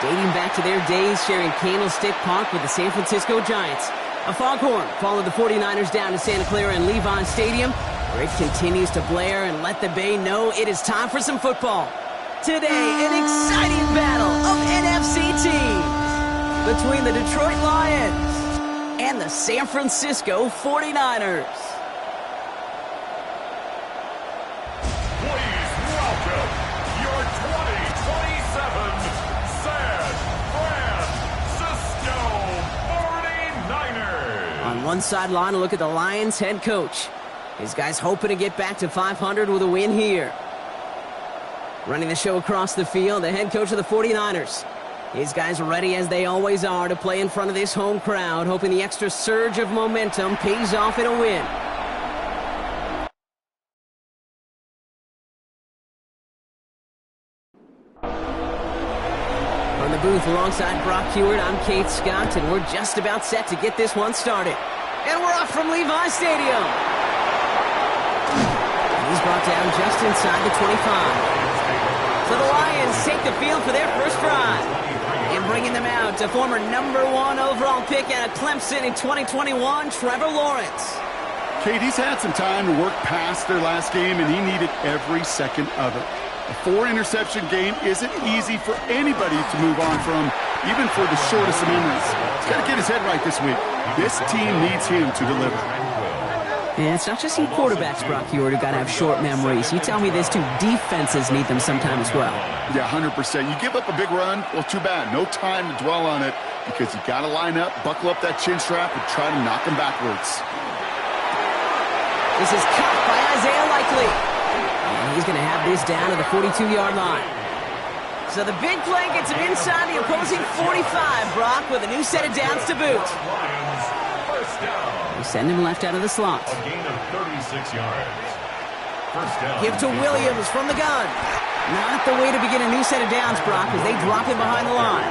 dating back to their days sharing Candlestick Park with the San Francisco Giants. A foghorn followed the 49ers down to Santa Clara and Levi Stadium, where it continues to blare and let the Bay know it is time for some football. Today, an exciting battle of NFC teams between the Detroit Lions and the San Francisco 49ers. Please welcome your 2027 San Francisco 49ers. On one sideline, a look at the Lions head coach. His guys hoping to get back to 500 with a win here. Running the show across the field, the head coach of the 49ers. His guys are ready as they always are to play in front of this home crowd, hoping the extra surge of momentum pays off in a win. From the booth alongside Brock Huard, I'm Kate Scott, and we're just about set to get this one started. And we're off from Levi Stadium. He's brought down just inside the 25. So the Lions take the field for their first drive. And bringing them out to former #1 overall pick out of Clemson in 2021, Trevor Lawrence. Kate, he's had some time to work past their last game, and he needed every second of it. A 4-interception game isn't easy for anybody to move on from, even for the shortest of memories. He's got to get his head right this week. This team needs him to deliver. Yeah, it's not just you quarterbacks, Brock Huard, who got to have short memories. You tell me this too, defenses need them sometime as well. Yeah, 100%. You give up a big run, well, too bad. No time to dwell on it because you got to line up, buckle up that chin strap, and try to knock him backwards. This is caught by Isaiah Likely. And he's going to have this down to the 42-yard line. So the big play gets him inside the opposing 45, Brock, with a new set of downs to boot. They send him left out of the slot. A gain of 36 yards. First down. Give to Williams from the gun. Not the way to begin a new set of downs, Brock, as they drop him behind the line.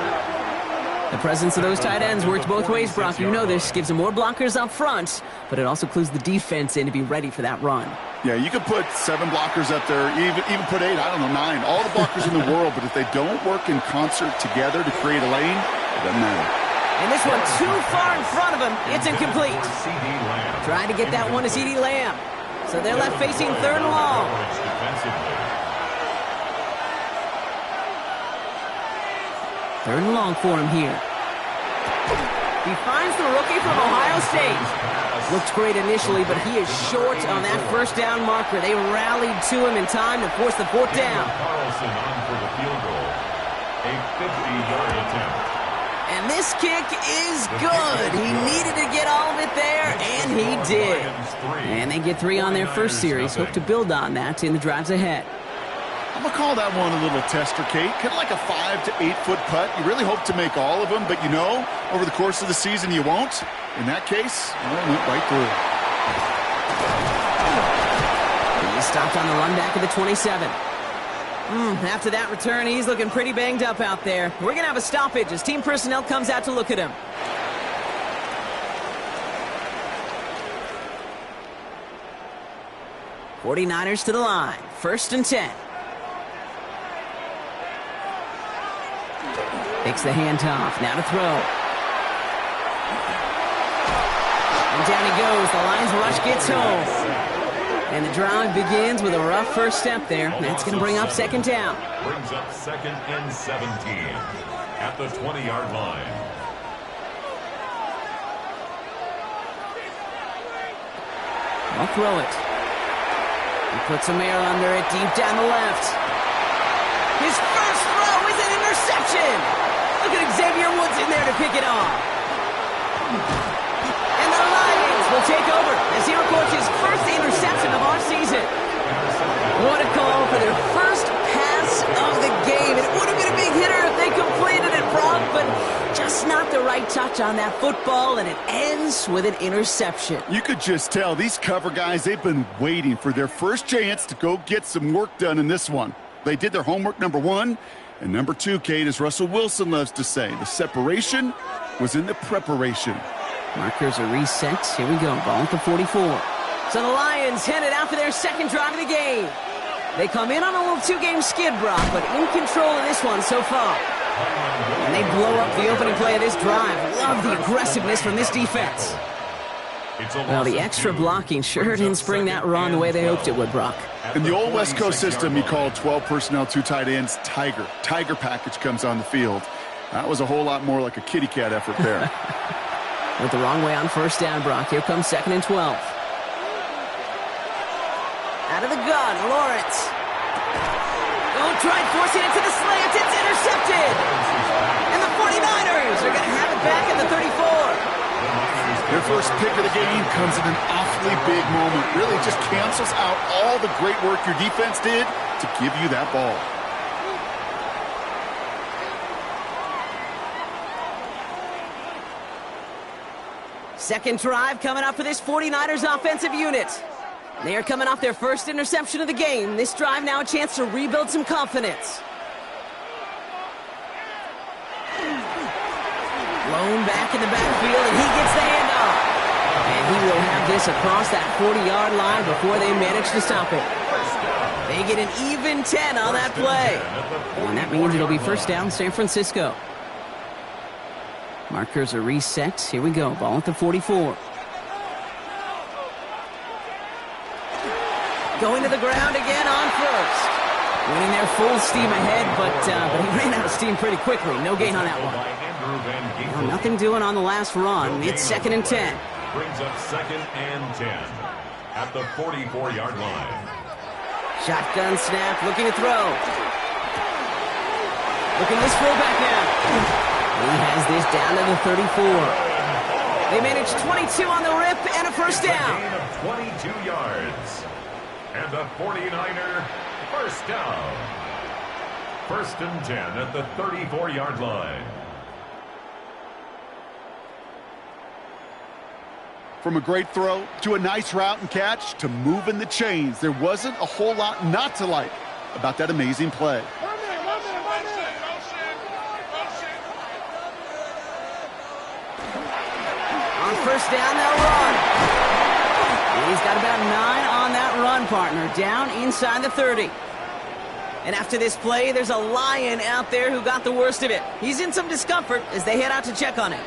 The presence of those tight ends works both ways, Brock. You know this. Gives them more blockers up front, but it also clues the defense in to be ready for that run. Yeah, you could put 7 blockers up there, even put 8, I don't know, 9. All the blockers in the world, but if they don't work in concert together to create a lane, it doesn't matter. And this one too far in front of him. It's incomplete. Trying to get that one to CeeDee Lamb. So they're left facing 3rd and long. Third and long for him here. He finds the rookie from Ohio State. Looked great initially, but he is short on that first down marker. They rallied to him in time to force the 4th down. Carlson on for the field goal. A 50-yard attempt. And this kick is good. He needed to get all of it there, and he did. And they get 3 on their first series. Hope to build on that in the drives ahead. I'm going to call that one a little tester, Kate. Kind of like a 5 to 8-foot putt. You really hope to make all of them, but you know, over the course of the season, you won't. In that case, well, it went right through. He's stopped on the run back of the 27. After that return, he's looking pretty banged up out there. We're going to have a stoppage as team personnel comes out to look at him. '49ers to the line. 1st and 10. Takes the handoff. Now to throw. And down he goes. The Lions rush gets home. And the drive begins with a rough first step there. That's going to bring up 2nd down. Brings up 2nd and 17 at the 20-yard line. I'll throw it. He puts some air under it deep down the left. His first throw is an interception. Look at Xavier Woods in there to pick it off. And the Lions will take over as he records his first interception of our season. What a call for their first pass of the game. It would have been a big hitter if they completed it, Brock, but just not the right touch on that football, and it ends with an interception. You could just tell these cover guys, they've been waiting for their first chance to go get some work done in this one. They did their homework, #1. And #2, Kate, as Russell Wilson loves to say, the separation was in the preparation. Markers are reset. Here we go. Ball at the 44. So the Lions headed out for their second drive of the game. They come in on a little 2-game skid, Brock, but in control of this one so far. And they blow up the opening play of this drive. Love the aggressiveness from this defense. Well, the extra blocking sure didn't spring that run the way they hoped it would, Brock. In the old West Coast system, you call 12 personnel, 2 tight ends, Tiger. Tiger package comes on the field. That was a whole lot more like a kitty cat effort there. Went the wrong way on first down, Brock. Here comes 2nd and 12. Out of the gun, Lawrence. Oh, tried forcing it to the slant. It's intercepted. And the 49ers are going to have it back at the 34. Their first pick of the game comes in an awfully big moment. Really just cancels out all the great work your defense did to give you that ball. Second drive coming up for this 49ers offensive unit. They are coming off their first interception of the game. This drive now a chance to rebuild some confidence. Blown back in the backfield, and he gets the handoff. And he will have this across that 40-yard line before they manage to stop it. They get an even 10 on that play. And that means it'll be first down, San Francisco. Markers are reset. Here we go. Ball at the 44. Going to the ground again on first. Winning there full steam ahead, but he ran out of steam pretty quickly. No gain on that one. Well, nothing doing on the last run. It's 2nd and 10. Brings up 2nd and 10 at the 44-yard line. Shotgun snap, looking to throw. Looking this fullback now. He has this down to the 34. They manage 22 on the rip and a first down. A gain of 22 yards. And the 49er first down. 1st and 10 at the 34-yard line. From a great throw to a nice route and catch to moving the chains, there wasn't a whole lot not to like about that amazing play. On first down, they'll run. He's got about 9 on that run, partner, down inside the 30. And after this play, there's a Lion out there who got the worst of it. He's in some discomfort as they head out to check on him.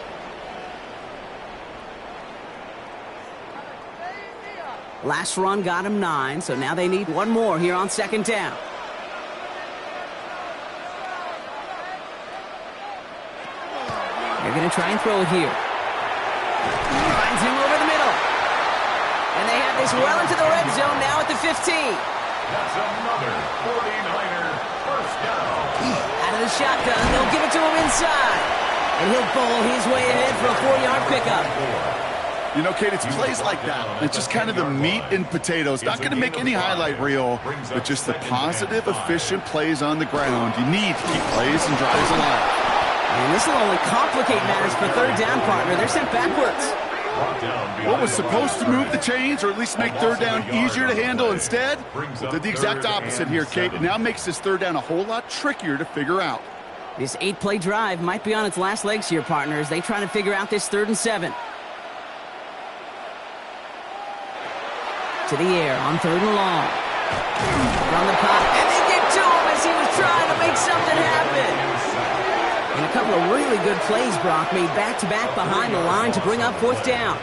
Last run got him 9, so now they need one more here on 2nd down. They're going to try and throw it here. Finds him over the middle. And they have this well into the red zone now at the 15. That's another 49er first down. Out of the shotgun, they'll give it to him inside. And he'll bowl his way ahead for a 4-yard pickup. You know, Kate, it's plays like that. It's just kind of the meat and potatoes. Not going to make any highlight reel, but just the positive, efficient plays on the ground. You need to keep plays and drives alive. And this will only complicate matters for 3rd down, partner. They're sent backwards. What was supposed to move the chains or at least make 3rd down easier to handle instead? Well, did the exact opposite here, Kate. It now makes this 3rd down a whole lot trickier to figure out. This 8-play drive might be on its last legs here, partners. They try to figure out this 3rd and 7. To the air on 3rd and long. From the pop, and they get to him as he was trying to make something happen. And a couple of really good plays, Brock, made back-to-back behind the line to bring up 4th down.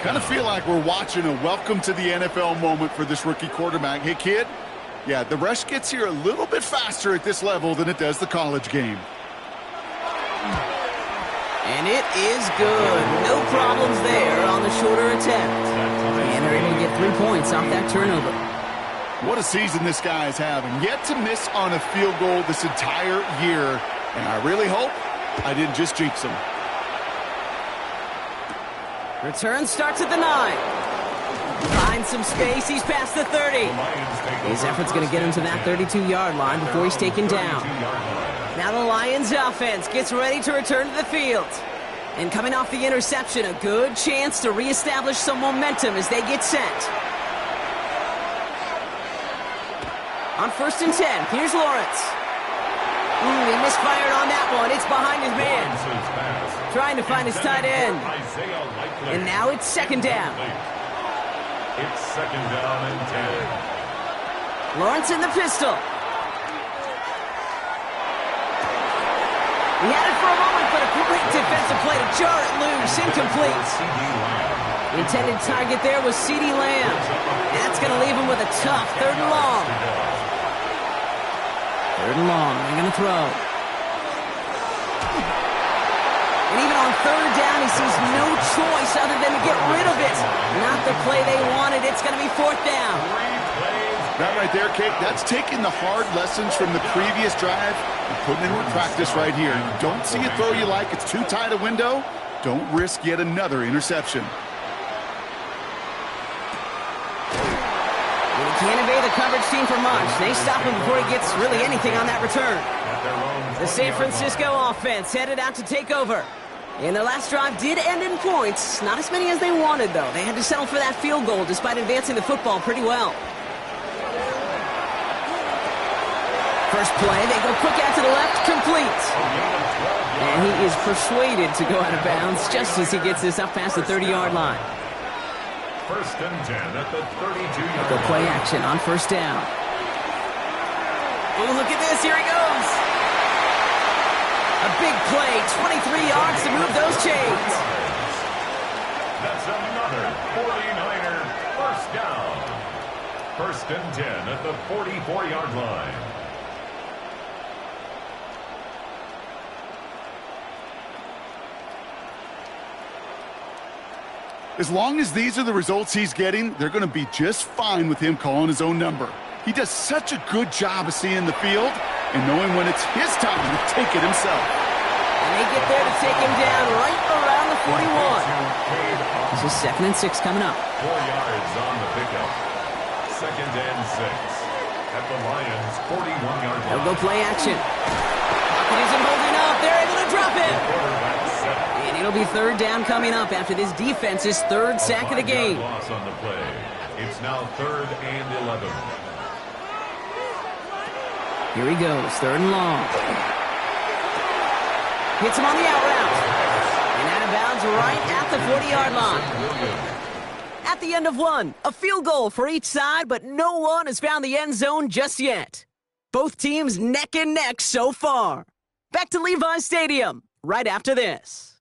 Kind of feel like we're watching a welcome to the NFL moment for this rookie quarterback. Hey, kid, yeah, the rush gets here a little bit faster at this level than it does the college game. And it is good. No problems there on the shorter attempt. And they're able to get 3 points off that turnover. What a season this guy is having. Yet to miss on a field goal this entire year. And I really hope I didn't just jinx him. Return starts at the 9. Finds some space. He's past the 30. His effort's going to get him to that 32-yard line before he's taken down. Now the Lions offense gets ready to return to the field. And coming off the interception, a good chance to reestablish some momentum as they get sent. On 1st and 10, here's Lawrence. He misfired on that one. It's behind his man. Trying to find his tight end. And now it's 2nd down. It's 2nd down and 10. Lawrence in the pistol. He had it for a moment, but a great defensive play to jar it loose. Incomplete. The intended target there was CeeDee Lamb. That's going to leave him with a tough 3rd and long. 3rd and long. They're going to throw. And even on 3rd down, he sees no choice other than to get rid of it. Not the play they wanted. It's going to be 4th down. That right there, Kate, that's taking the hard lessons from the previous drive and putting it into practice right here. You don't see a throw you like, it's too tight a window. Don't risk yet another interception. He can't evade the coverage team for much. They stop him before he gets really anything on that return. The San Francisco offense headed out to take over. And their last drive did end in points. Not as many as they wanted, though. They had to settle for that field goal despite advancing the football pretty well. First play, they go quick out to the left, complete. And he is persuaded to go out of bounds just as he gets this up past the 30-yard line. 1st and 10 at the 32-yard Go play action on 1st down. Oh, look at this. Here he goes. A big play, 23 yards to move those chains. That's another 49er 1st down. 1st and 10 at the 44-yard line. As long as these are the results he's getting, they're going to be just fine with him calling his own number. He does such a good job of seeing the field and knowing when it's his time to take it himself. And they get there to take him down right around the 41. This is 2nd and 6 coming up. 4 yards on the pickup. 2nd and 6 at the Lions' 41-yard line. They'll go play action. Pocket isn't holding up. They're able to drop it. And it'll be 3rd down coming up after this defense's 3rd sack of the game. Loss on the play. It's now 3rd and 11. Here he goes, 3rd and long. Hits him on the out route. And out of bounds right at the 40-yard line. At the end of one, a field goal for each side, but no one has found the end zone just yet. Both teams neck and neck so far. Back to Levi's Stadium right after this.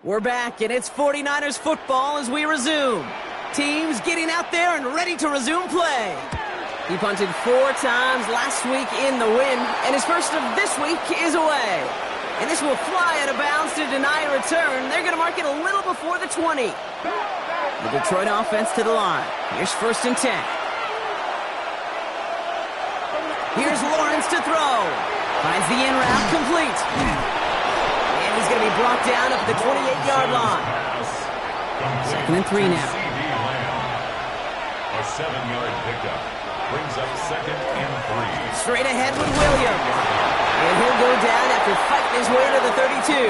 We're back, and it's 49ers football as we resume. Teams getting out there and ready to resume play. He punted 4 times last week in the win, and his first of this week is away. And this will fly out of bounds to deny a return. They're going to mark it a little before the 20. The Detroit offense to the line. Here's 1st and 10. Here's Lawrence to throw. Finds the in route complete. He's going to be brought down up at the 28-yard line. 2nd and 3 now. A 7-yard pickup brings up 2nd and 3. Straight ahead with Williams. And he'll go down after fighting his way to the 32.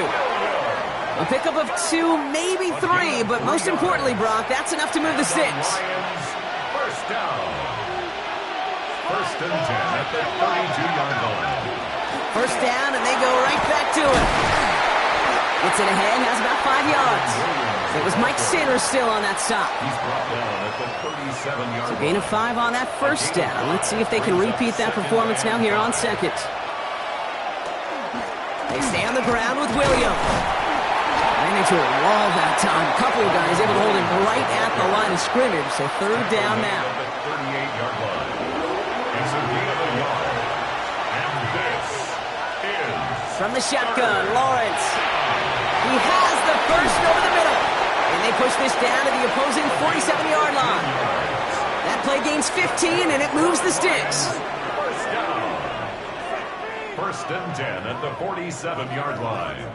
A pickup of 2, maybe 3, but most importantly, Brock, that's enough to move the sticks. 1st down. 1st and 10 at the 32-yard line. 1st down, and they go right back to it. Gets it ahead, has about 5 yards. It was Mike Sanders still on that stop. He's brought down at the 37-yard line. So gain of 5 on that 1st down. Let's see if they can repeat that performance now here on 2nd. They stay on the ground with Williams. Ran into a wall that time. A couple of guys able to hold him right at the line of scrimmage. So 3rd down now. At the 38-yard line. It's a gain of a yard. And this is... From the shotgun, Lawrence. He has the first over the middle. And they push this down to the opposing 47-yard line. That play gains 15, and it moves the sticks. 1st down. 1st and 10 at the 47-yard line.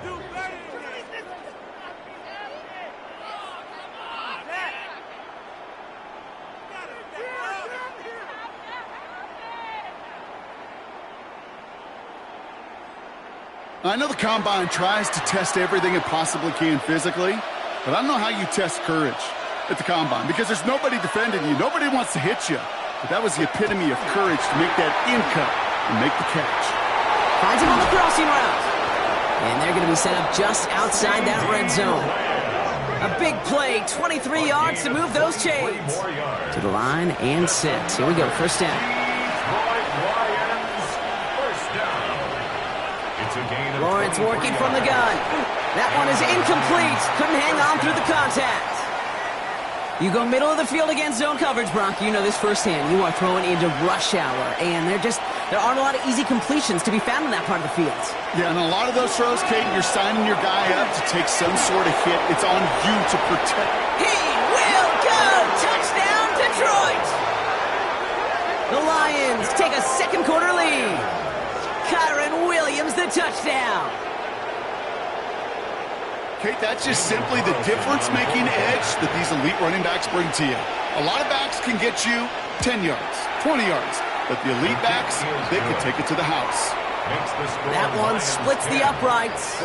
I know the Combine tries to test everything it possibly can physically, but I don't know how you test courage at the Combine because there's nobody defending you. Nobody wants to hit you. But that was the epitome of courage to make that in cut and make the catch. Finds him on the crossing route. And they're going to be set up just outside that red zone. A big play, 23 yards to move those chains. To the line and set. Here we go, first down. Lawrence working from the gun. That one is incomplete. Couldn't hang on through the contact. You go middle of the field against zone coverage, Brock. You know this firsthand. You are throwing into rush hour, and there aren't a lot of easy completions to be found in that part of the field. Yeah, and a lot of those throws, Kate, you're signing your guy up to take some sort of hit. It's on you to protect. He will go! Touchdown, Detroit! The Lions take a second quarter lead. Kyren Williams, the touchdown. Kate, that's just simply the difference-making edge that these elite running backs bring to you. A lot of backs can get you 10 yards, 20 yards, but the elite backs, they can take it to the house. That one splits the uprights.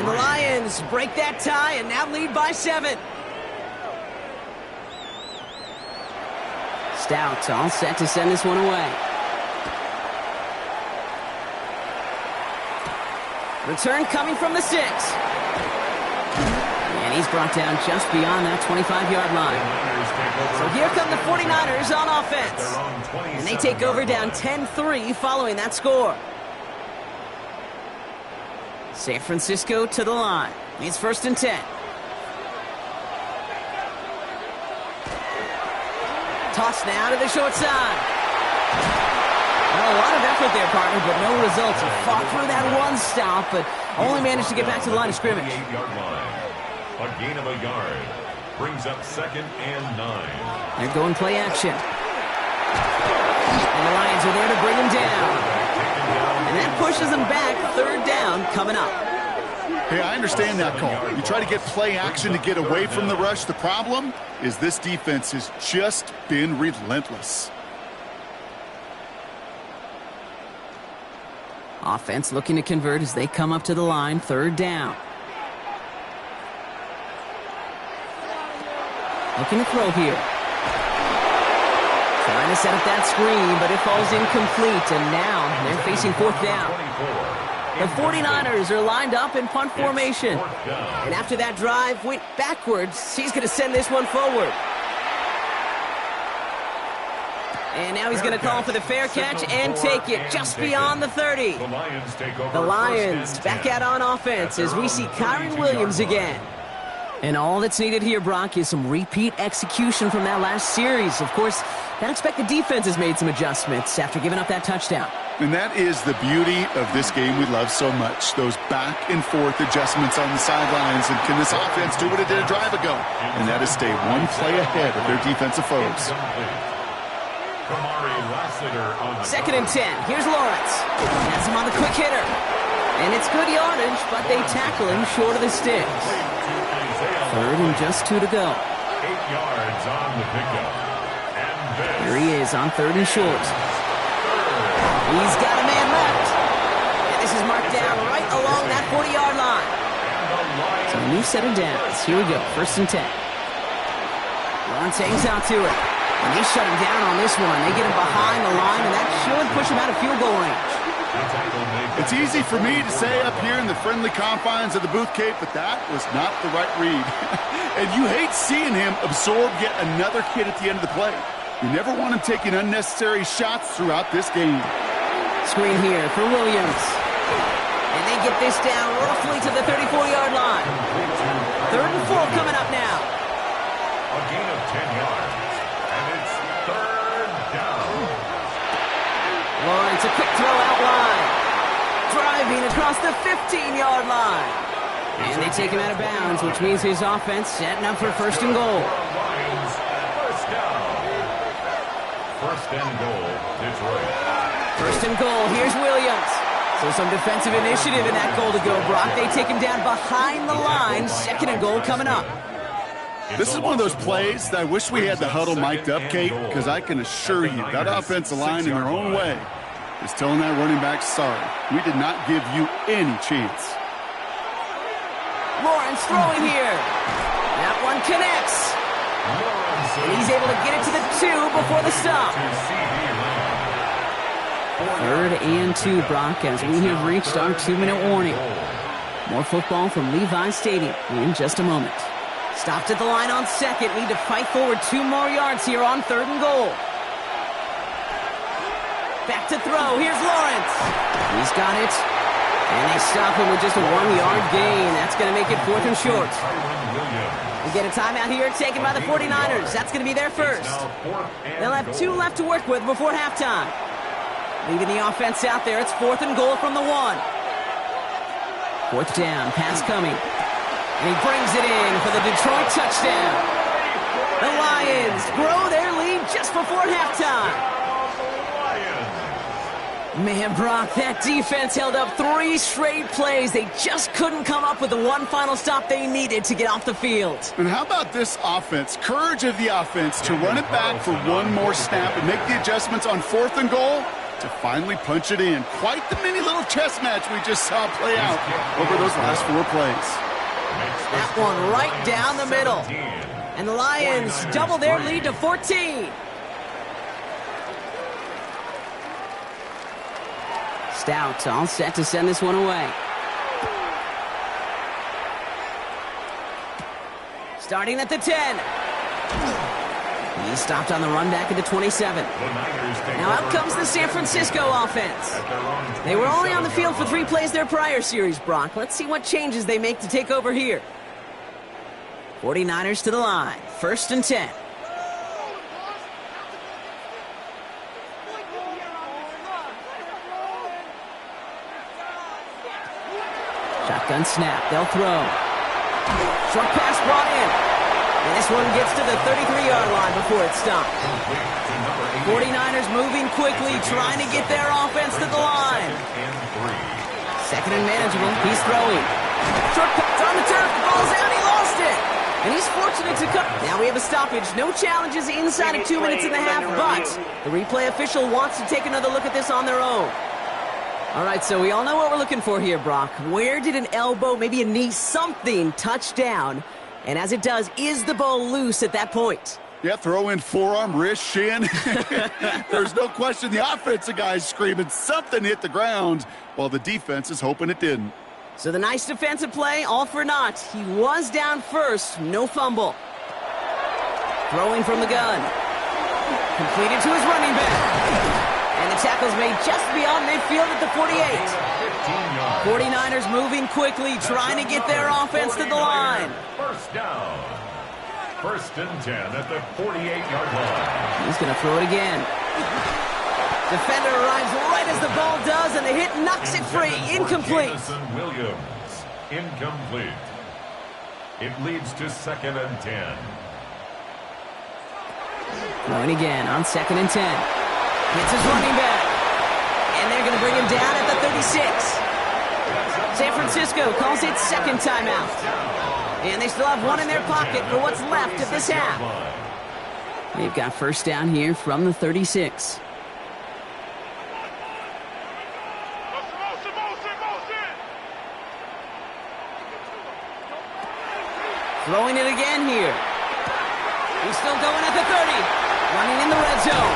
And the Lions break that tie and now lead by 7. Stout all set to send this one away. Return coming from the 6. And he's brought down just beyond that 25-yard line. So here come the 49ers on offense. And they take over down 10-3 following that score. San Francisco to the line. It's first and 10. Toss now to the short side. Well, a lot of effort there, partner, but no results. He fought through that one stop, but only managed to get back to the line of scrimmage. A gain of a yard brings up second and 9. They're going play action. And the Lions are there to bring him down. And that pushes them back. Third down coming up. Hey, I understand that call. You try to get play action to get away from the rush. The problem is this defense has just been relentless. Offense looking to convert as they come up to the line. Third down. Looking to throw here. Trying to set up that screen, but it falls incomplete. And now they're facing fourth down. The 49ers are lined up in punt formation. And after that drive went backwards, he's going to send this one forward. And now he's going to call for the fair catch and take it just beyond the 30. The Lions back out on offense as we see Kyren Williams again. And all that's needed here, Brock, is some repeat execution from that last series. Of course, I expect the defense has made some adjustments after giving up that touchdown. And that is the beauty of this game we love so much. Those back and forth adjustments on the sidelines. And can this offense do what it did a drive ago? And that is stay one play ahead of their defensive foes. Second and 10. Here's Lawrence. Has him on the quick hitter. And it's good yardage, but they tackle him short of the sticks. Third and just 2 to go. 8 yards on the pickup. Here he is on third and short. He's got a man left. And this is marked down right along that 40-yard line. So a new set of downs. Here we go. First and 10. Lawrence hangs out to it. And they shut him down on this one. They get him behind the line, and that should push him out of field goal range. It's easy for me to say up here in the friendly confines of the Booth Cape, but that was not the right read. And you hate seeing him absorb yet another hit at the end of the play. You never want him taking unnecessary shots throughout this game. Screen here for Williams. And they get this down roughly to the 34-yard line. Third and 4 coming up now. A gain of 10 yards. And it's third down. Lawrence, a quick throw out wide. Driving across the 15-yard line. And they take him out of bounds, which means his offense setting up for first and goal. Lions, first down. First and goal, Detroit. First and goal, here's Williams. So some defensive initiative in that goal to go, Brock. They take him down behind the line. Second and goal coming up. This is one of those plays that I wish we had the huddle mic'd up, Kate, because I can assure you that offensive line in their own way is telling that running back, sorry, we did not give you any chance. Lawrence throwing here. That one connects. And he's able to get it to the 2 before the stop. Third and 2, Brock, as we have reached our 2-minute warning. More football from Levi Stadium in just a moment. Stopped at the line on second. Need to fight forward 2 more yards here on 3rd and goal. Back to throw. Here's Lawrence. He's got it. And they stop him with just a 1-yard gain. That's going to make it 4th and short. We get a timeout here taken by the 49ers. That's going to be their first. They'll have 2 left to work with before halftime. Leaving the offense out there. It's 4th and goal from the 1. 4th down. Pass coming. And he brings it in for the Detroit touchdown. The Lions grow their lead just before halftime. Man, Brock, that defense held up 3 straight plays. They just couldn't come up with the one final stop they needed to get off the field. And how about this offense? Courage of the offense to run it back for 1 more snap and make the adjustments on 4th and goal to finally punch it in. Quite the mini little chess match we just saw play out over those last 4 plays. That one right down the middle. And the Lions double their lead to 14. Stout all set to send this one away. Starting at the 10. He stopped on the run back at the 27. Now out comes the San Francisco offense. They were only on the field for 3 plays their prior series, Brock. Let's see what changes they make to take over here. 49ers to the line. 1st and 10. Shotgun snap. They'll throw. Short pass brought in. And this one gets to the 33-yard line before it's stopped. 49ers moving quickly, trying to get their offense to the line. 2nd and manageable. He's throwing. Short pass on the turf. Ball's out. He lost it. And he's fortunate to come. Now we have a stoppage. No challenges inside of 2 minutes and a half, but the replay official wants to take another look at this on their own. All right, so we all know what we're looking for here, Brock. Where did an elbow, maybe a knee, something touch down? And as it does, is the ball loose at that point? Yeah, throw in forearm, wrist, shin. There's no question the offensive guy's screaming something hit the ground while the defense is hoping it didn't. So the nice defensive play, all for naught. He was down first, no fumble. Throwing from the gun. Completed to his running back. And the tackle's made just beyond midfield at the 48. 49ers moving quickly, trying to get their offense to the line. 1st down. 1st and 10 at the 48-yard line. He's going to throw it again. Defender arrives right as the ball does, and the hit knocks it free. Incomplete. Jameson Williams. Incomplete. It leads to 2nd and 10. Throwing again on 2nd and 10. Hits his running back. And they're going to bring him down at the 36. San Francisco calls it 2nd timeout. And they still have 1 in their pocket for what's left of this half. They've got 1st down here from the 36. Throwing it again here. He's still going at the 30. Running in the red zone.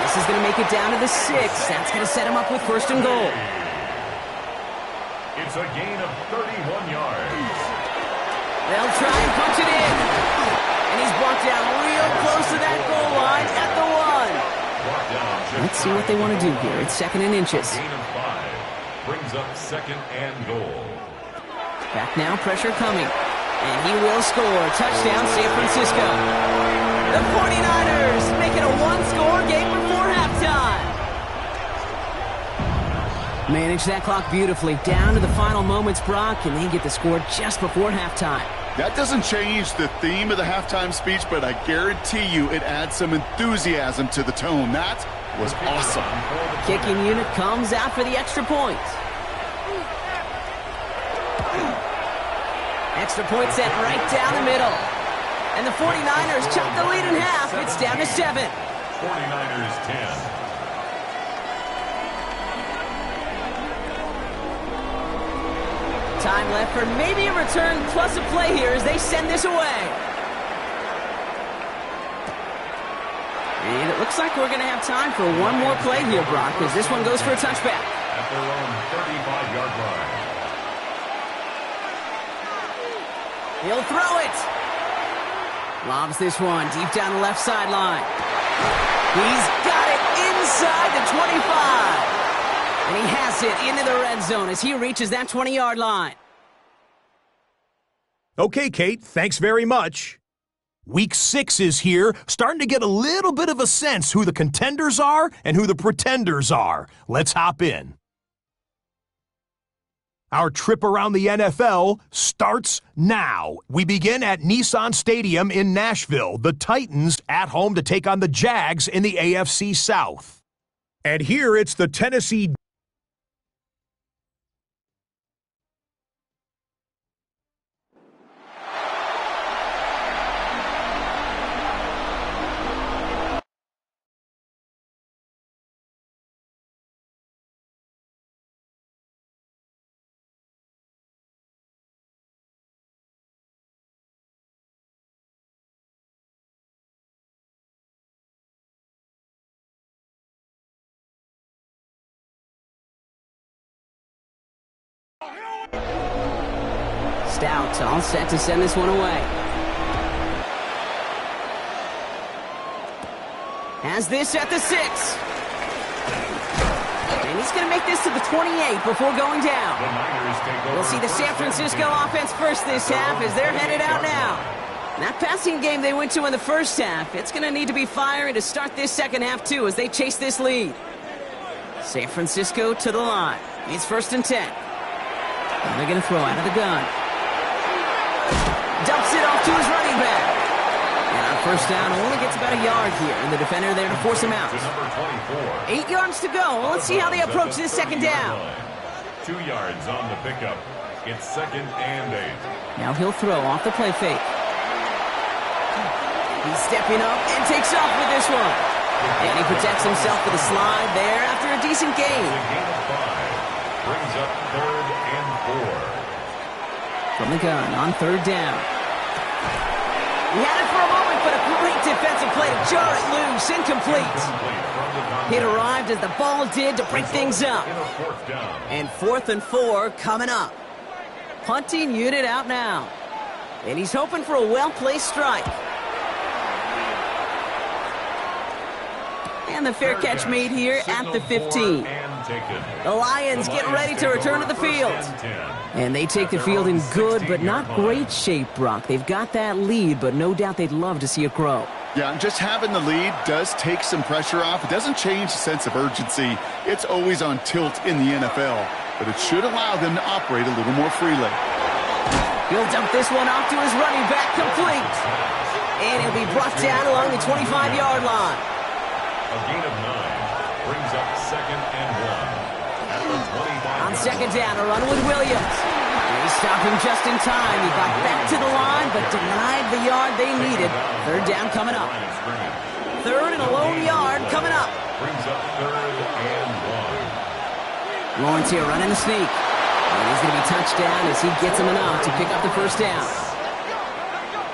This is going to make it down to the 6. That's going to set him up with 1st and goal. It's a gain of 31 yards. They'll try and punch it in. And he's brought down real close to that goal line at the 1. Let's see what they want to do here. It's 2nd and inches. Gain of 5. Brings up 2nd and goal. Back now, pressure coming. And he will score. Touchdown, San Francisco. The 49ers make it a 1-score game before halftime. Manage that clock beautifully. Down to the final moments, Brock, and they get the score just before halftime. That doesn't change the theme of the halftime speech, but I guarantee you it adds some enthusiasm to the tone. That was awesome. Kicking unit comes out for the extra point. Extra point set right down the middle. And the 49ers chop the lead in half. It's down to 7. 49ers 10. Time left for maybe a return plus a play here as they send this away. And it looks like we're going to have time for one more play here, Brock, as this one goes for a touchback. At their own 35-yard line. He'll throw it. Lobs this one deep down the left sideline. He's got it inside the 25. And he has it into the red zone as he reaches that 20-yard line. Okay, Kate, thanks very much. Week 6 is here, starting to get a little bit of a sense who the contenders are and who the pretenders are. Let's hop in. Our trip around the NFL starts now. We begin at Nissan Stadium in Nashville. The Titans at home to take on the Jags in the AFC South. And here it's the Tennessee Stout all set to send this one away. Has this at the 6. And he's going to make this to the 28 before going down. We'll see the San Francisco offense first this half as they're headed out now. That passing game they went to in the first half, it's going to need to be firing to start this second half too as they chase this lead. San Francisco to the line. It's 1st and 10. And they're going to throw out of the gun. Dumps it off to his running back. And on first down, only gets about a yard here, and the defender there to force him out. 8 yards to go. Let's see how they approach this second down. 2 yards on the pickup. It's 2nd and 8. Now he'll throw off the play fake. He's stepping up and takes off with this one. And he protects himself with a slide there after a decent gain. The gain of 5 brings up 3rd and 4. From the gun on 3rd down. He had it for a moment, but a great defensive play to jar it loose. Incomplete. It arrived as the ball did to break things up. And 4th and 4 coming up. Punting unit out now. And he's hoping for a well-placed strike. And the fair catch made here at the 15. The Lions get ready to return to the field. And they take the field in good but not great shape, Brock. They've got that lead, but no doubt they'd love to see it grow. Yeah, just having the lead does take some pressure off. It doesn't change the sense of urgency. It's always on tilt in the NFL, but it should allow them to operate a little more freely. He'll dump this one off to his running back, complete. And he'll be brought down along the 25-yard line. A gain of 9 brings up 2nd and 1. At the 25. On second down, a run with Williams. They stopped him just in time. He got back to the line, but denied the yard they needed. 3rd down coming up. 3rd and a lone yard coming up. Brings up 3rd and 1. Lawrence here running the sneak. And he's going to be touched down as he gets him enough to pick up the 1st down.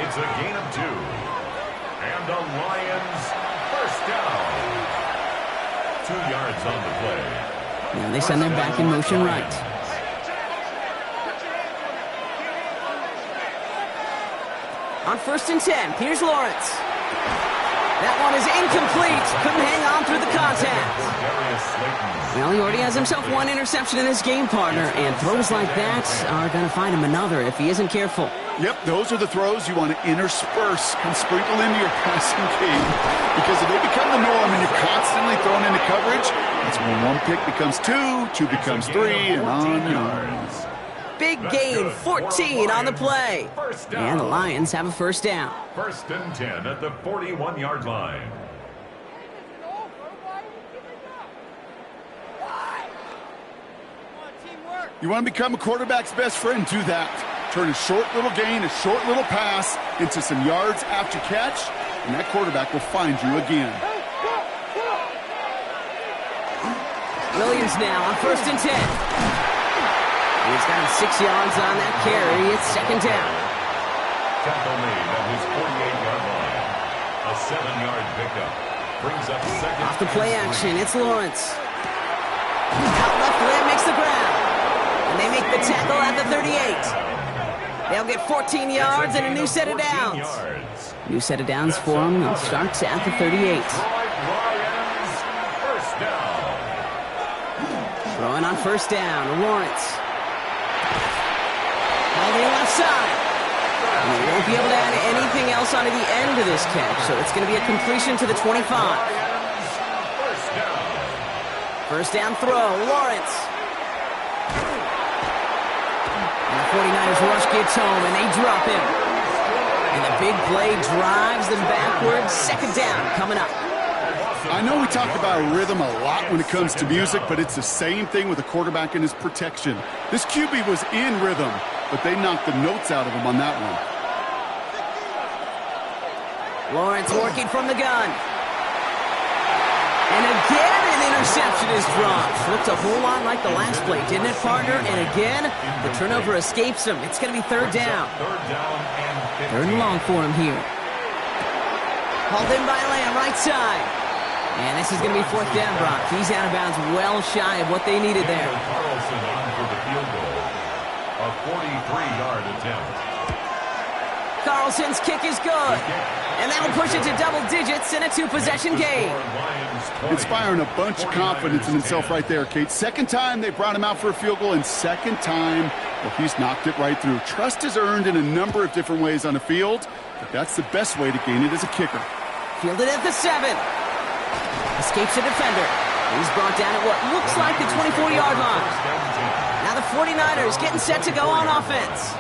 It's a gain of 2. And the Lions 1st down. 2 yards on the play. Now they send them back in motion right. On 1st and 10, here's Lawrence. That one is incomplete. Couldn't hang on through the contact. Well, he already has himself 1 interception in this game, partner, and throws like that are going to find him another if he isn't careful. Yep, those are the throws you want to intersperse and sprinkle into your passing game. Because if they become the norm and you're constantly thrown into coverage, that's when 1 pick becomes 2, 2 becomes 3, and on and on. Big gain, 14 on the play. And the Lions have a 1st down. 1st and 10 at the 41-yard line. You want to become a quarterback's best friend, do that. Turn a short little gain, a short little pass into some yards after catch, and that quarterback will find you again. Williams now on 1st and 10. He's got him 6 yards on that carry. It's 2nd down. Tackle made at his 48-yard line. A 7-yard pickup. Brings up 2nd. Off the play action, it's Lawrence. Out left, Lamb makes the ground. And they make the tackle at the 38. They'll get 14 yards and a new set of downs. New set of downs for them. They'll start at the 38. First down. Throwing on first down, Lawrence. Holding left side. And he won't be able to add anything else onto the end of this catch, so it's going to be a completion to the 25. First down throw, Lawrence. And the 49ers rush gets home, and they drop him. And the big play drives them backwards. Second down coming up. I know we talk about rhythm a lot when it comes to music, but it's the same thing with a quarterback and his protection. This QB was in rhythm, but they knocked the notes out of him on that one. Lawrence working from the gun. And again, an interception is dropped. Looked a whole lot like the last play, didn't it, partner? And again, the turnover escapes him. It's going to be third down. Third and long for him here. Hauled in by Lamb, right side. And this is going to be fourth down, Brock. He's out of bounds well shy of what they needed there. Carlson on for the field goal. A 43-yard attempt. Carlson's kick is good. And that'll push it to double digits in a two-possession game. Inspiring a bunch of confidence in himself right there, Kate. Second time they brought him out for a field goal, and second time, well, he's knocked it right through. Trust is earned in a number of different ways on the field, but that's the best way to gain it as a kicker. Fielded at the 7. Escapes a defender. He's brought down at what looks like the 24-yard line. Now the 49ers getting set to go on offense.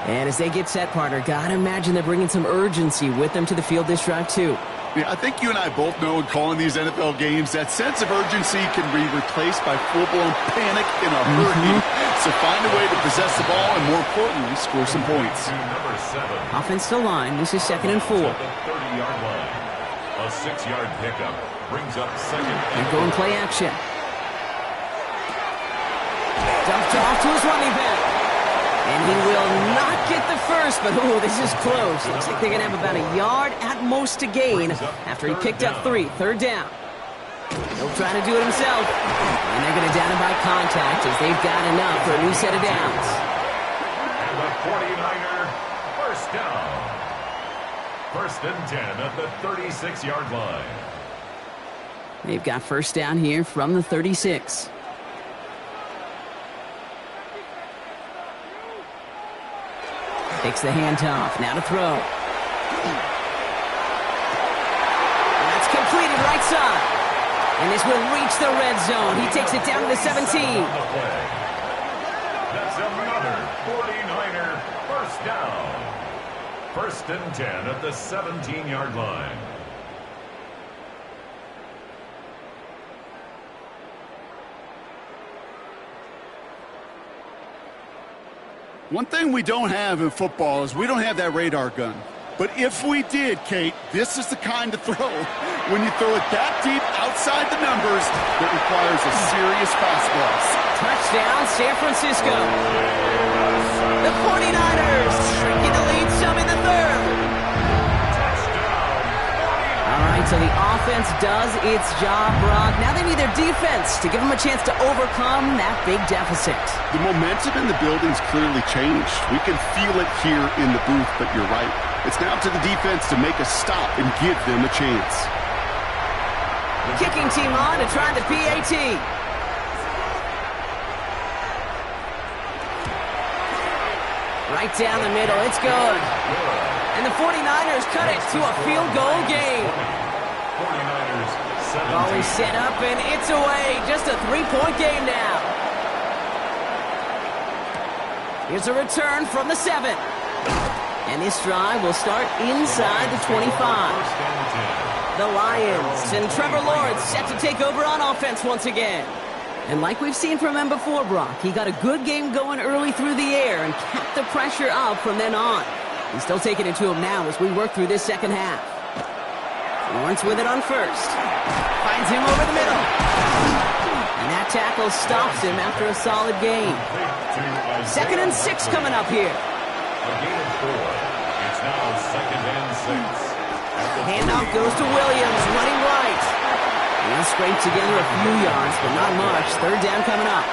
And as they get set, partner, gotta imagine they're bringing some urgency with them to the field this drive, too. Yeah, I think you and I both know in calling these NFL games that sense of urgency can be replaced by full-blown panic in a hurry. So find a way to possess the ball and, more importantly, score some points. Offense to line. This is 2nd and 4. The 30-yard line. A 6-yard pickup brings up second. And going play action. Dumped off to his running back. And he will not get the first, but ooh, this is close. Looks like they're going to have about a yard at most to gain after he picked up 3. Third down. He'll try to do it himself. And they're going to down him by contact as they've got enough for a new set of downs. And the 49er first down. First and 10 at the 36-yard line. They've got first down here from the 36. Takes the handoff. Now to throw. That's completed right side. And this will reach the red zone. He takes it down to the 17. That's another 49er first down. First and 10 at the 17-yard line. One thing we don't have in football is we don't have that radar gun. But if we did, Kate, this is the kind of throw, when you throw it that deep outside the numbers, that requires a serious fastball. Touchdown, San Francisco. The 49ers shrinking the lead some in the third. All right, so the offense does its job, Brock. Now they need their defense to give them a chance to overcome that big deficit. The momentum in the building's clearly changed. We can feel it here in the booth, but you're right. It's now to the defense to make a stop and give them a chance. Kicking team on to try the PAT. Right down the middle, it's good. And the 49ers cut it to a field goal game. 49ers 17. Ball is set up and it's away. Just a 3-point game now. Here's a return from the 7. And this drive will start inside the 25. The Lions and Trevor Lawrence set to take over on offense once again. And like we've seen from him before, Brock, he got a good game going early through the air and kept the pressure up from then on. He's still taking it to him now as we work through this second half. Lawrence with it on first. Finds him over the middle. And that tackle stops him after a solid gain. 2nd and 6 coming up here. A gain of 4. It's now 2nd and 6. Handoff goes to Williams, running right. And they'll scrape together a few yards, but not much. Third down coming up.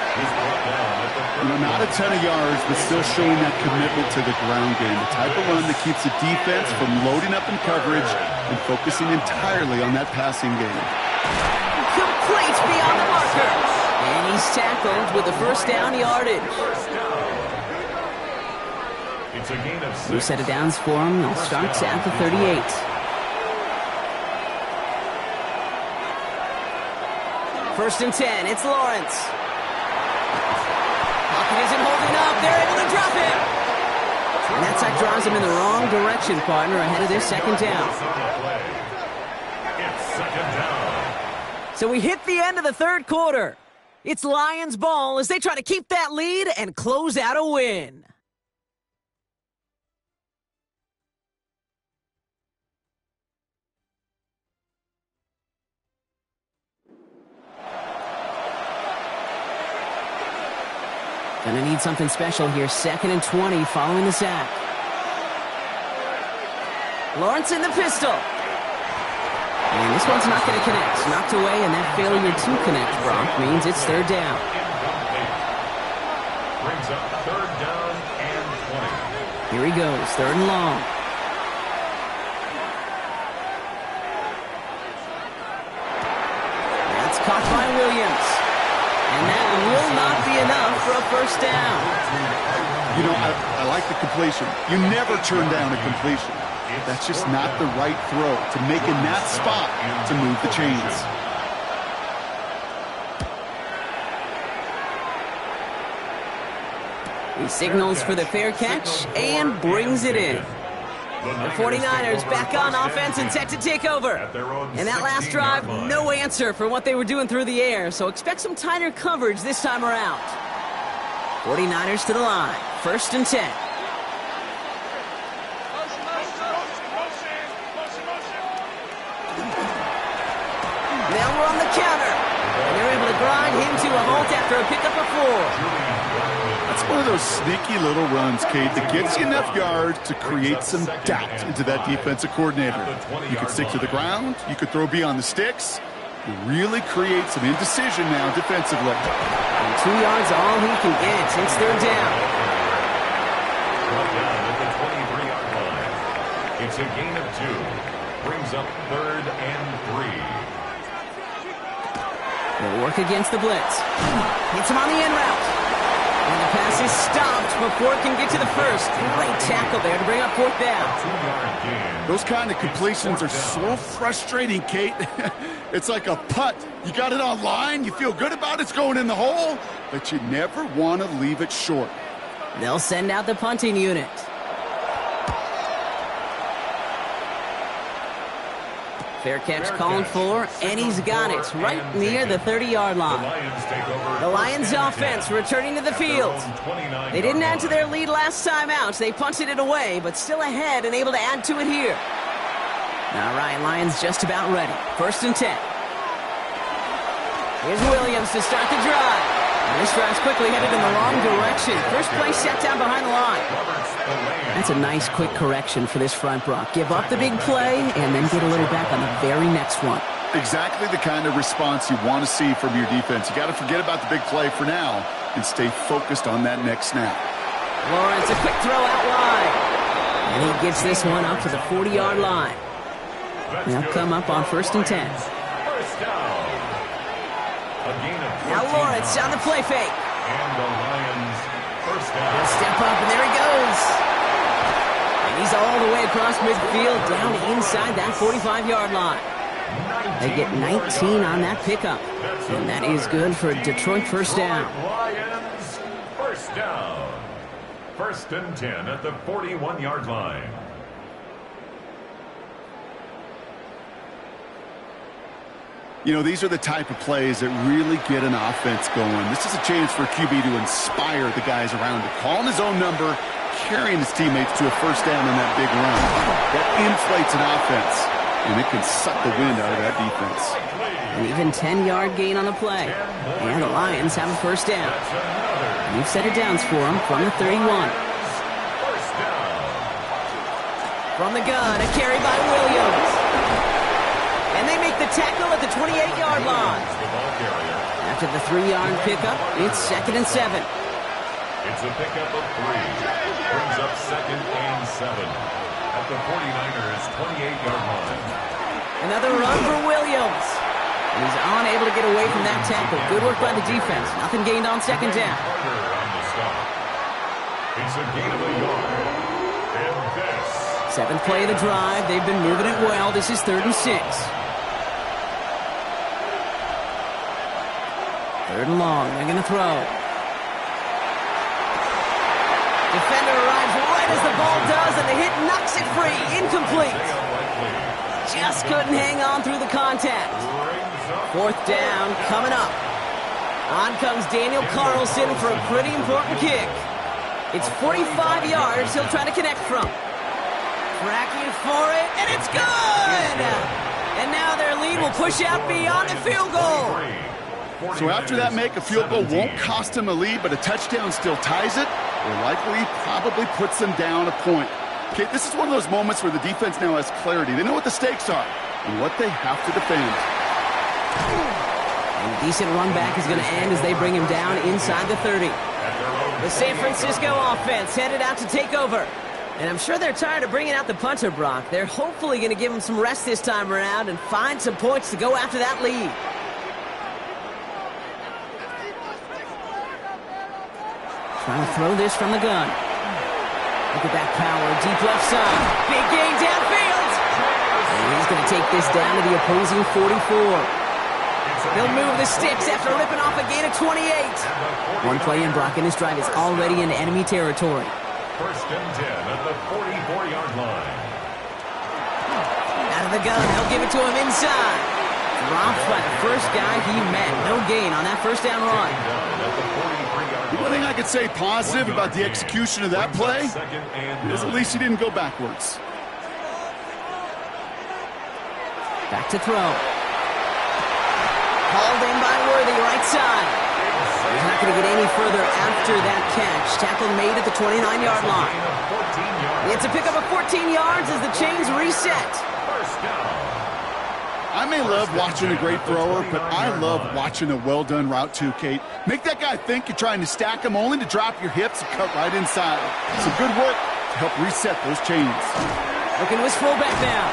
Not a ton of yards, but still showing that commitment to the ground game. The type of run that keeps the defense from loading up in coverage and focusing entirely on that passing game. Complete beyond the marker. And he's tackled with the first down yardage. It's a gain of 6. New set of downs for him. They'll start at the 38. First and 10. It's Lawrence. Pocket isn't holding up. They're able to drop him. And that sack drives him in the wrong direction, partner, ahead of their second down. It's second down. So we hit the end of the third quarter. It's Lions ball as they try to keep that lead and close out a win. Gonna need something special here. Second and 20 following the sack. Lawrence in the pistol. And this one's not going to connect. Knocked away, and that failure to connect, Brock, means it's third down. Brings up third down and 20. Here he goes, third and long. That's caught by Williams. And that will not be enough for a first down. I like the completion. You never turn down a completion. That's just not the right throw to make in that spot to move the chains. He signals for the fair catch and brings it in. The 49ers back on offense and set to take over. And that last drive, no answer for what they were doing through the air, so expect some tighter coverage this time around. 49ers to the line, first and 10. Now we're on the counter. And they're able to grind him to a halt after a pickup of 4. That's one of those sneaky little runs, Kate, that gets you enough yards to create some doubt into that defensive coordinator. You could stick to the ground. You could throw beyond the sticks. You really create some indecision now defensively. And 2 yards all he can get. It's third down. Brought down at the 23-yard line. It's a gain of 2. Brings up third and 3. They'll work against the blitz. Hits him on the end route. And the pass is stopped before it can get to the first. Great tackle there to bring up fourth down. 2-yard gain. Those kind of completions are so frustrating, Kate. It's like a putt. You got it on line, you feel good about it's going in the hole, but you never want to leave it short. They'll send out the punting unit. Fair catch called for, and he's got it right near the 30-yard line. The Lions offense returning to the field. They didn't add to their lead last time out. They punted it away, but still ahead and able to add to it here. All right, Lions just about ready. First and 10. Here's Williams to start the drive. And this drive's quickly headed in the wrong direction. First play set down behind the line. That's a nice quick correction for this front, Brock. Give up the big play and then get a little back on the very next one. Exactly the kind of response you want to see from your defense. You got to forget about the big play for now and stay focused on that next snap. Lawrence, a quick throw out wide. And he gets this one up to the 40-yard line. They'll come up on first and 10. First down. A gain of 14 Now Lawrence yards. on the play fake. And the Lions first He'll down. step up, and there he goes. And he's all the way across midfield, down inside that 45-yard line. They get 19 on that pickup. And that is good for a Detroit first down. Lions first down. First and 10 at the 41-yard line. You know, these are the type of plays that really get an offense going. This is a chance for a QB to inspire the guys around him, calling his own number, carrying his teammates to a first down on that big run. That inflates an offense, and it can suck the wind out of that defense. An even 10-yard gain on the play. And the Lions have a first down. New set of downs for them from the 31. First down. From the gun, a carry by Williams. And they make the tackle at the 28-yard line. After the 3-yard pickup, it's 2nd and 7. It's a pickup of 3. Brings up 2nd and 7 at the 49ers' 28-yard line. Another run for Williams. And he's unable to get away from that tackle. Good work by the defense. Nothing gained on 2nd down. It's a gain of a yard. And this. 7th play of the drive. They've been moving it well. This is 3rd and 6. 3rd and long. They're going to throw. Defender arrives right as the ball does, and the hit knocks it free. Incomplete. Just couldn't hang on through the contact. 4th down coming up. On comes Daniel Carlson for a pretty important kick. It's 45 yards he'll try to connect from. Tracking for it, and it's good! And now their lead will push out beyond the field goal. So after that make, a field goal won't cost him a lead, but a touchdown still ties it, or likely probably puts them down a point. Okay, this is one of those moments where the defense now has clarity. They know what the stakes are and what they have to defend. And a decent run back is going to end as they bring him down inside the 30. The San Francisco offense headed out to take over. And I'm sure they're tired of bringing out the punter, Brock. They're hopefully going to give him some rest this time around and find some points to go after that lead. Trying to throw this from the gun. Look at that power, deep left side. Big gain downfield. And he's going to take this down to the opposing 44. They'll move the sticks after ripping off a gain of 28. One play in, Brock, and this drive is already in enemy territory. 1st and 10 at the 44-yard line. Out of the gun, they'll give it to him inside. Dropped by the first guy he met. No gain on that 1st down run. The one thing I could say positive about the execution of that play is at least he didn't go backwards. Back to throw. Hauled in by Worthy, right side. He's not going to get any further after that catch. Tackle made at the 29-yard line. It's a pickup of 14 yards as the chains reset. I may love watching a great thrower, but I love watching a well-done route too, Kate. Make that guy think you're trying to stack him only to drop your hips and cut right inside. Some good work to help reset those chains. Looking to his fullback now.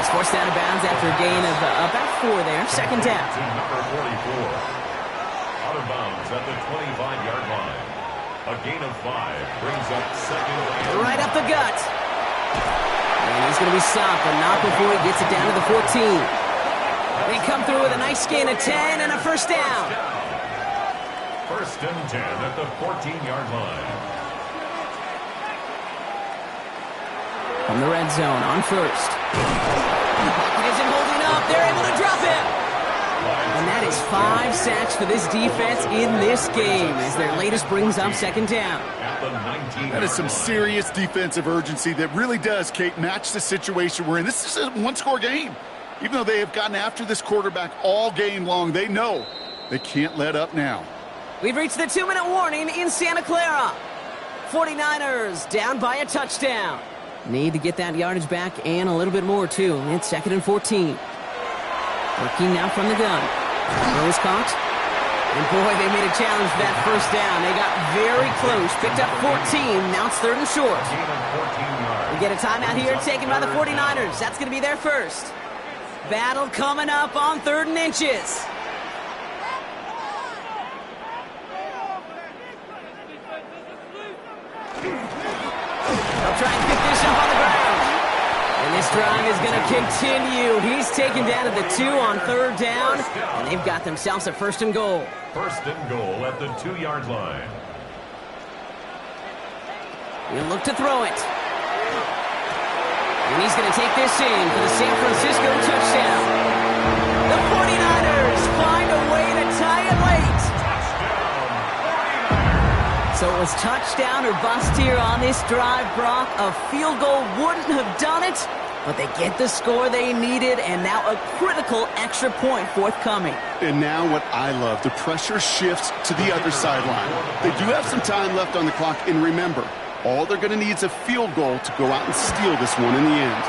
He's forced out of bounds after a gain of about 4 there. 2nd down. Number 44. Out of bounds at the 25-yard line. A gain of 5 brings up 2nd down. Right up the gut. And he's going to be stopped, but not before he gets it down to the 14. They come through with a nice gain of 10 and a 1st down. 1st and 10 at the 14-yard line. From the red zone on 1st. Pocket isn't holding up. They're able to drop him. And that is 5 sacks for this defense in this game as their latest brings up 2nd down. That is some serious defensive urgency that really does, Kate, match the situation we're in. This is a one-score game. Even though they have gotten after this quarterback all game long, they know they can't let up now. We've reached the 2-minute warning in Santa Clara. 49ers down by a touchdown. Need to get that yardage back and a little bit more, too. It's 2nd and 14. Working now from the gun. Throw is caught. And boy, they made a challenge for that 1st down. They got very close. Picked up 14. Now it's 3rd and short. We get a timeout here taken by the 49ers. That's going to be their first. Battle coming up on 3rd and inches. They'll try and pick this up on the ground. And this drive is going to continue. He's taken down at the 2 on 3rd down. And they've got themselves a 1st and goal. 1st and goal at the 2-yard line. He'll look to throw it. And he's going to take this in for the San Francisco touchdown. The 49ers find a way to tie it late. So it was touchdown or bust here on this drive, Brock. A field goal wouldn't have done it, but they get the score they needed, and now a critical extra point forthcoming. And now what I love, the pressure shifts to the other sideline. They do have some time left on the clock, and remember, all they're going to need is a field goal to go out and steal this one in the end.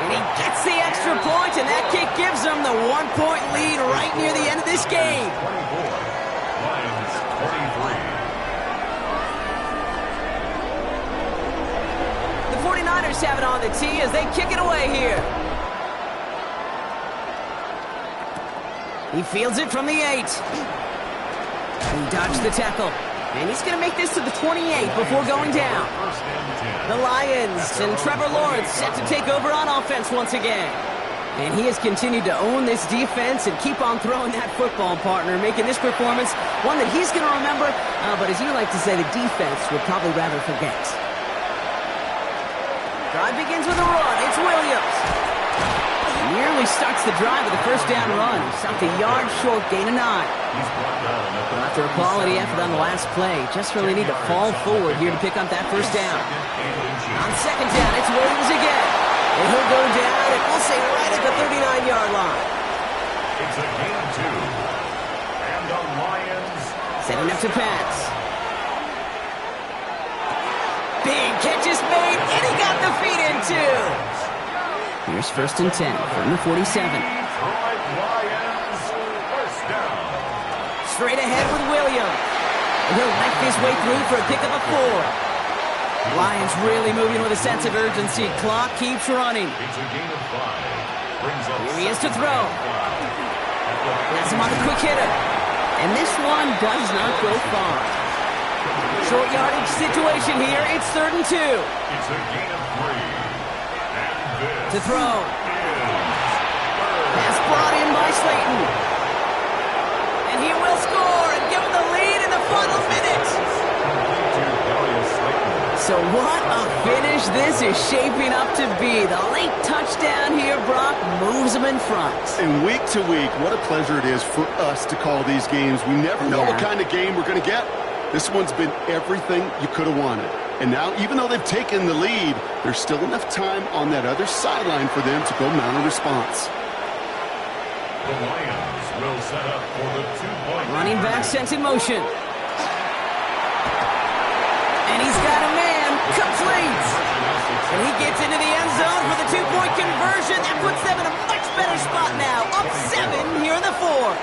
And he gets the extra point, and that kick gives them the 1-point lead right near the end of this game. 24. Lions 23. The 49ers have it on the tee as they kick it away here. He fields it from the 8. He dodged the tackle. And he's going to make this to the 28 before going down. The Lions and Trevor Lawrence set to take over on offense once again. And he has continued to own this defense and keep on throwing that football, partner, making this performance one that he's going to remember, but as you like to say, the defense would probably rather forget. Drive begins with a run. It's Williams. He nearly starts the drive with a first down run. He stopped a yard short, gain of 9. After a quality effort on the last play, just really need to fall forward here to pick up that first down. On second down, it's Williams again. And he'll go down, and we'll say right at the 39-yard line. It's a gain of 2. And the Lions setting up to pass. Big catch is made, and he got the feet in too. Here's first and 10 from the 47. Lions first down. Straight ahead with Williams. And he'll knife his way through for a pickup of 4. Lions really moving with a sense of urgency. Clock keeps running. It's a gain of 5. Brings up here he is to throw. That's him on the quick hitter. And this one does not go far. Short yardage situation here. It's 3rd and 2. It's a gain of 3. And to throw. Pass brought in by Slayton. And he will score and give him the lead in the final minute. So what a finish this is shaping up to be. The late touchdown here, Brock, moves them in front. And week to week, what a pleasure it is for us to call these games. We never know what kind of game we're going to get. This one's been everything you could have wanted. And now, even though they've taken the lead, there's still enough time on that other sideline for them to go mount a response. The Lions will set up for the 2-point. Running back sent in motion. And he's got a man. Complete. And he gets into the end zone for the 2-point conversion. That puts them in a much better spot now. Up 7 here in the 4th.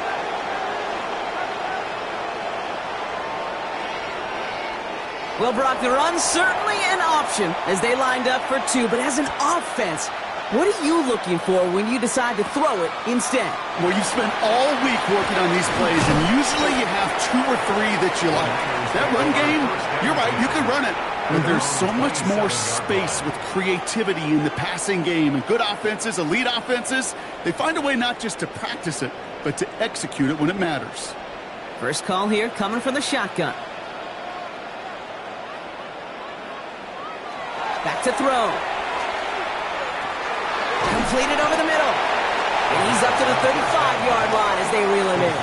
Well, Brock, the run's certainly an option as they lined up for 2. But as an offense, what are you looking for when you decide to throw it instead? Well, you've spent all week working on these plays, and usually you have 2 or 3 that you like. That run game, you're right, you can run it. But there's so much more space with creativity in the passing game. And good offenses, elite offenses, they find a way not just to practice it, but to execute it when it matters. First call here coming from the shotgun. Back to throw. Completed over the middle. And he's up to the 35-yard line as they reel him in.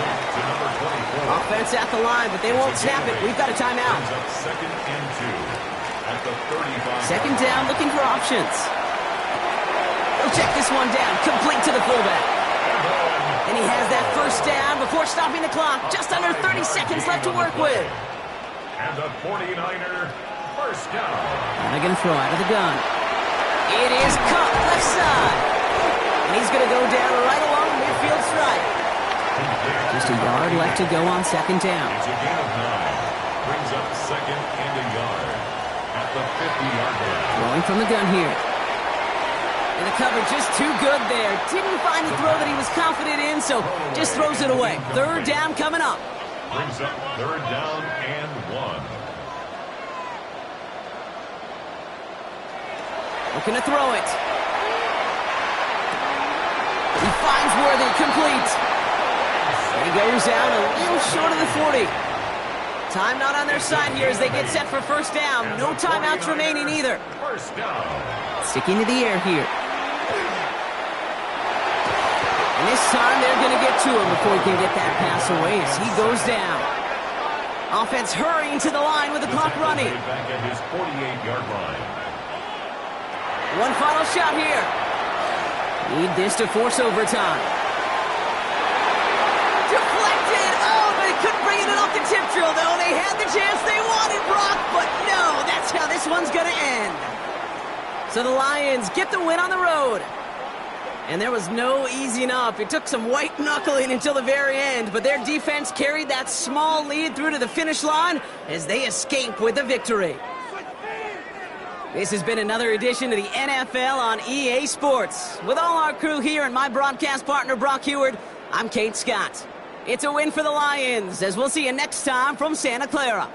Offense at the line, but they won't snap it. We've got a timeout. Second and 2 at the 35. Second down, looking for options. He'll check this one down, complete to the fullback. And he has that first down before stopping the clock. Just under 30 seconds left to work with. And the 49er first down. And they're going to throw out of the gun. It is cut left side. And he's going to go down right along midfield stripe. Just a yard left to go on second down. It's a gain of 9. Brings up second and a yard at the 50-yard line. Throwing from the gun here. And the cover just too good there. Didn't find the throw that he was confident in, so just throws it away. Third down coming up. Brings up third down and 1. Looking to throw it. He finds Worthy, complete. And he goes out a little short of the 40. Time not on their side here as they get set for first down. No timeouts remaining either. First down. Sticking to the air here. And this time they're going to get to him before he can get that pass away as he goes down. Offense hurrying to the line with the clock running. Back at his 48-yard line. One final shot here. Need this to force overtime. Deflected! Oh, but he couldn't bring it off the tip drill, though. They had the chance they wanted, Brock, but no, that's how this one's going to end. So the Lions get the win on the road. And there was no easing up. It took some white knuckling until the very end, but their defense carried that small lead through to the finish line as they escape with the victory. This has been another edition of the NFL on EA Sports. With all our crew here and my broadcast partner, Brock Heward, I'm Kate Scott. It's a win for the Lions, as we'll see you next time from Santa Clara.